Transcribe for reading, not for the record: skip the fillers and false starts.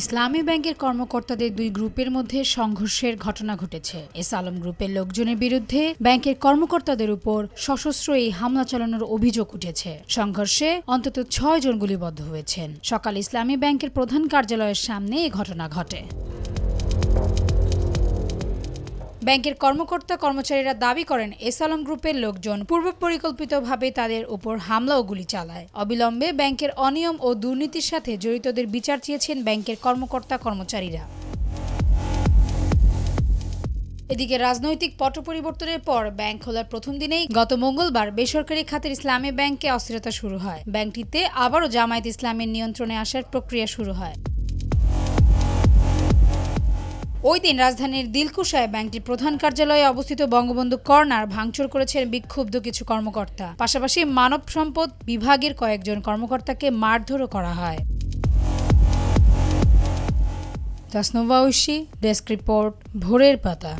ইসলামী ব্যাংকের কর্মকর্তাদের দুই গ্রুপের মধ্যে সংঘর্ষের ঘটনা ঘটেছে। এস আলম গ্রুপের লোকজনের বিরুদ্ধে ব্যাংকের কর্মকর্তাদের উপর সশস্ত্র এই হামলা চালানোর অভিযোগ উঠেছে। সংঘর্ষে অন্তত ৬ জন গুলিবিদ্ধ হয়েছেন। সকালে ইসলামী ব্যাংকের প্রধান কার্যালয়ের সামনে এ ঘটনা ঘটে। ব্যাংকের কর্মচারীরা দাবি করেন, এস আলম গ্রুপের লোকজন পূর্ব পরিকল্পিতভাবে তাদের উপর হামলা ও গুলি চালায়। অবিলম্বে ব্যাংকের অনিয়ম ও দুর্নীতির সাথে জড়িতদের বিচার চেয়েছেন ব্যাংকের কর্মচারীরা। এদিকে রাজনৈতিক পট পরিবর্তনের পর ব্যাংক খোলার প্রথম দিনেই গত মঙ্গলবার বেসরকারি খাতের ইসলামী ব্যাংকে অস্থিরতা শুরু হয়। ব্যাংকটিতে আবারও জামায়াত ইসলামের নিয়ন্ত্রণে আসার প্রক্রিয়া শুরু হয়। ওই দিন রাজধানীর দিলকুশায় ব্যাংকটির প্রধান কার্যালয়ে অবস্থিত বঙ্গবন্ধু কর্নার ভাঙচুর করেছেন বিক্ষুব্ধ কিছু কর্মকর্তা। পাশাপাশি মানব সম্পদ বিভাগের কয়েকজন কর্মকর্তাকে মারধরও করা হয়। তাসনুভা ঐশী, ডেস্ক রিপোর্ট, ভোরের পাতা।